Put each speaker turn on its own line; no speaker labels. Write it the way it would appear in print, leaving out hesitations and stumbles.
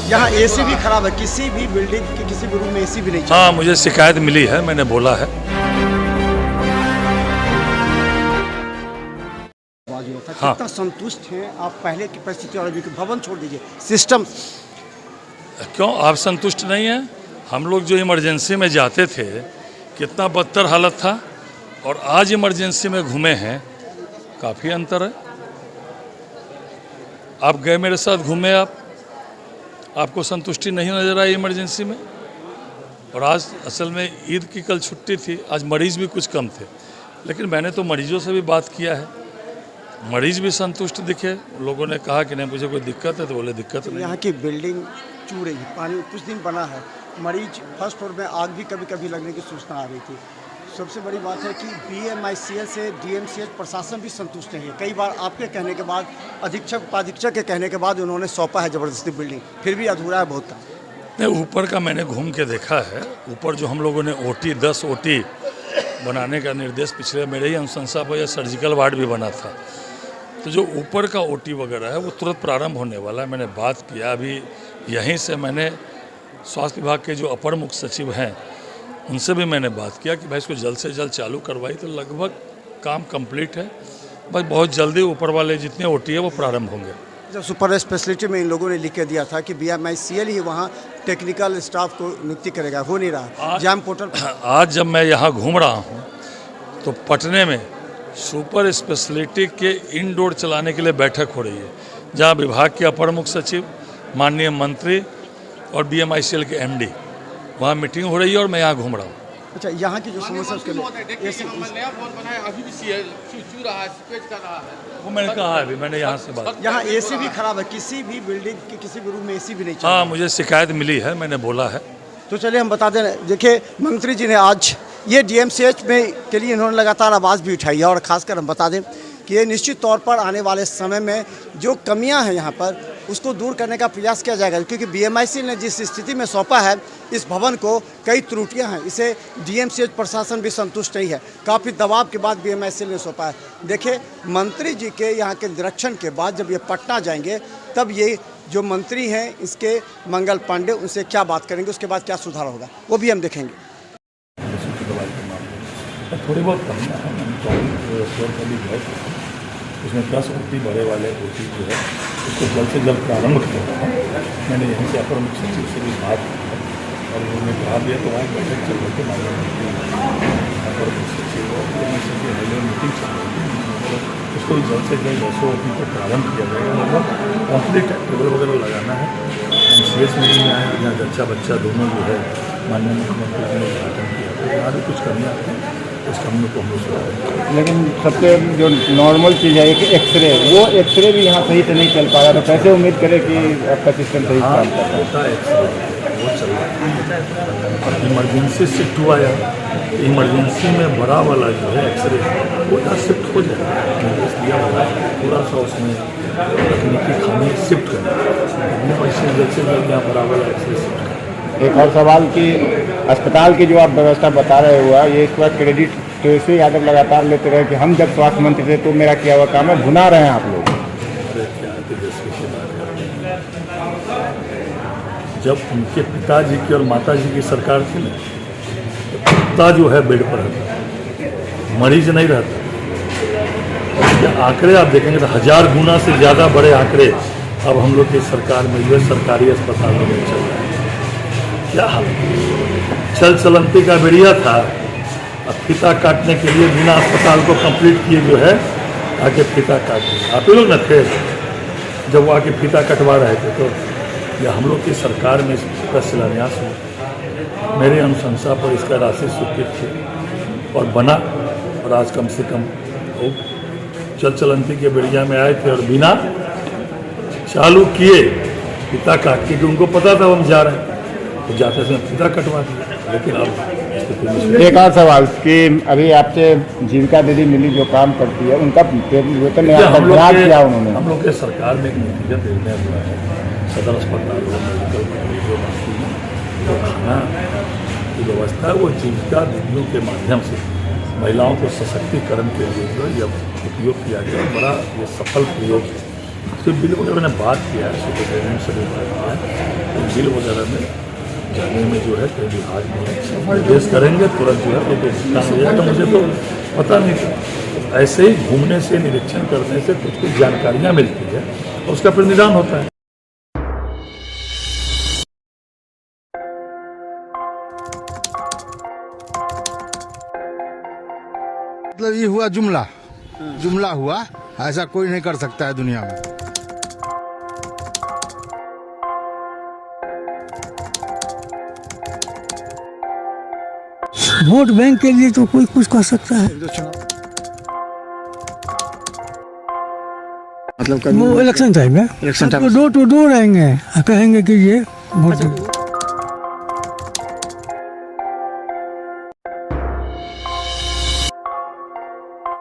यहाँ एसी भी खराब है, किसी भी बिल्डिंग के किसी भी रूम में एसी भी नहीं चल।
हाँ, मुझे शिकायत मिली है, मैंने बोला है।
हाँ। कितना संतुष्ट हैं आप पहले की परिस्थिति और अभी की? भवन छोड़ दीजिए, सिस्टम।
क्यों आप संतुष्ट नहीं हैं? हम लोग जो इमरजेंसी में जाते थे कितना बदतर हालत था और आज इमरजेंसी में घूमे हैं, काफ़ी अंतर है। आप गए मेरे साथ, घूमे आपको संतुष्टि नहीं नजर आई इमरजेंसी में। और आज असल में ईद की कल छुट्टी थी, आज मरीज़ भी कुछ कम थे, लेकिन मैंने तो मरीजों से भी बात किया है, मरीज़ भी संतुष्ट दिखे। लोगों ने कहा कि नहीं मुझे कोई दिक्कत है, तो बोले दिक्कत नहीं।
यहाँ की बिल्डिंग चूड़ रही है, पानी कुछ दिन बना है, मरीज फर्स्ट फ्लोर में आग भी कभी कभी लगने की सूचना आ रही थी। सबसे बड़ी बात है कि BMICL से DMCH प्रशासन भी संतुष्ट नहीं है। कई बार आपके कहने के बाद, अधीक्षक उपाधीक्षक के कहने के बाद उन्होंने सौंपा है ज़बरदस्ती बिल्डिंग, फिर भी अधूरा है बहुत था।
नहीं, ऊपर का मैंने घूम के देखा है। ऊपर जो हम लोगों ने OT 10 OT बनाने का निर्देश पिछले मेरे ही अनुशंसा पर यह सर्जिकल वार्ड भी बना था, तो जो ऊपर का OT वगैरह है वो तुरंत प्रारंभ होने वाला है। मैंने बात किया, अभी यहीं से मैंने स्वास्थ्य विभाग के जो अपर मुख्य सचिव हैं उनसे भी मैंने बात किया कि भाई इसको जल्द से जल्द चालू करवाई, तो लगभग काम कंप्लीट है। बस बहुत जल्दी ऊपर वाले जितने OT है वो प्रारंभ होंगे।
जब सुपर स्पेशलिटी में इन लोगों ने लिख के दिया था कि BMICL ही वहाँ टेक्निकल स्टाफ को नियुक्ति करेगा, हो नहीं रहा जैम पोर्टल।
आज जब मैं यहाँ घूम रहा हूँ तो पटने में सुपर स्पेशलिटी के इंडोर चलाने के लिए बैठक हो रही है, जहाँ विभाग के अपर मुख्य सचिव, माननीय मंत्री और BMICL के MD, वहाँ मीटिंग हो रही है और मैं यहाँ घूम रहा हूँ।
अच्छा, यहाँ की जो समस्या उसके लिए
वो मैंने कहा है, अभी मैंने यहाँ से बात।
यहाँ AC भी खराब है, किसी भी बिल्डिंग के किसी भी रूम में AC भी नहीं चल।
हाँ, मुझे शिकायत मिली है, मैंने बोला है।
तो चलिए हम बता दें, देखिए मंत्री जी ने आज ये DMCH में के लिए इन्होंने लगातार आवाज़ भी उठाई है, और ख़ासकर हम बता दें कि ये निश्चित तौर पर आने वाले समय में जो कमियां हैं यहाँ पर उसको दूर करने का प्रयास किया जाएगा, क्योंकि BMICL ने जिस स्थिति में सौंपा है इस भवन को, कई त्रुटियां हैं, इसे DMCH प्रशासन भी संतुष्ट नहीं है। काफ़ी दबाव के बाद BMICL ने सौंपा है। देखिए मंत्री जी के यहाँ के निरीक्षण के बाद जब ये पटना जाएंगे तब ये जो मंत्री हैं इसके मंगल पांडे, उनसे क्या बात करेंगे, उसके बाद क्या सुधार होगा वो भी हम देखेंगे।
थोड़ी बहुत कमियाँ हैं, उसमें 10 OT बड़े वाले OT जो है उसको जल्द से जल्द प्रारंभ किया। मैंने यहीं से अपर मुख्य सचिव से भी बात की और उन्होंने कहा दिया, तो आज बैठक चल रही थी, अपर मुख्य सचिव और रेगुलर मीटिंग चल रही थी, उसको जल्द से जल्द 10 OT को प्रारंभ किया जाएगा। मतलब कम्प्लीट टेबल वगैरह लगाना है। MCS मीटिंग में आए, जहाँ जच्चा बच्चा दोनों जो है माननीय मुख्यमंत्री ने उद्घाटन किया, तो यहाँ भी कुछ कमियाँ हैं, उस कमियों को हम लोग।
लेकिन सबसे जो नॉर्मल चीज़ है एक एक्सरे, वो एक्सरे भी यहाँ सही से नहीं चल पा रहा, तो कैसे उम्मीद करें कि आपका सिस्टम सही काम कर रहा है?
एक्सरे वो चल रहा है। इमरजेंसी शिफ्ट हुआ है, इमरजेंसी में बड़ा वाला जो है एक्सरे वो यहाँ शिफ्ट हो जाएगा, दिया हुआ है थोड़ा सा उसमें तकनीकी खामी शिफ्ट करना, वैसे जल्द से जल्द यहाँ बड़ा वाला एक्सरे शिफ्ट करना।
एक और सवाल कि अस्पताल की जो आप व्यवस्था बता रहे हुआ, ये इस बार क्रेडिट तेजस्वी यादव लगातार लेते रहे कि हम जब स्वास्थ्य मंत्री थे तो मेरा किया हुआ काम है, भुना रहे हैं आप लोग।
जब उनके पिताजी की और माताजी की सरकार थी ना, पिता जो है बेड पर रहता, मरीज नहीं रहता। ये आंकड़े आप देखेंगे तो 1000 गुना से ज़्यादा बड़े आंकड़े अब हम लोग की सरकार में जो है सरकारी अस्पतालों में चल रहे हैं। क्या चल चलंती का बेड़िया था, अब फीता काटने के लिए बिना अस्पताल को कंप्लीट किए जो है आके फीता काट दिया। आप लोग न थे जब वो आके फीता कटवा रहे थे, तो यह हम लोग की सरकार में इसका शिलान्यास हुआ, मेरे अनुशंसा पर इसका राशि स्वीकृत थी और बना, और आज कम से कम वो चल चलंती के बेड़िया में आए थे और बिना चालू किए फीता काट के, उनको पता था हम जा रहे हैं, तो जाते समय फीता कटवा दिया। लेकिन अब
एक और सवाल कि अभी आपसे जीविका दीदी मिली जो काम करती है, उनका वेतन किया उन्होंने।
हम लोग के सरकार में एक नीतिगत निर्णय हुआ है, सदर अस्पताल मेडिकल कॉलेज जो बाकी जो खाना की व्यवस्था है वो जीविका दीदियों के माध्यम से महिलाओं को सशक्तिकरण के लिए जो है यह उपयोग किया गया, बड़ा ये सफल प्रयोग है। तो बिल वगैरह में बात किया है, सुप्रीम से भी बात किया है, तो बिल वगैरह में जाने में जो है कोई विभाग में निर्देश करेंगे, तुरंत जो है वो भुगतान हो जाएगा। मुझे तो पता नहीं, ऐसे ही घूमने से, निरीक्षण करने से कुछ कुछ जानकारियाँ मिलती है और उसका फिर निदान होता है।
मतलब ये हुआ जुमला, जुमला हुआ, ऐसा कोई नहीं कर सकता है दुनिया में।
वोट बैंक के लिए तो कोई कुछ कर सकता है।
मतलब
वो इलेक्शन टाइम है, election time door to door आएंगे, कहेंगे कि ये वोट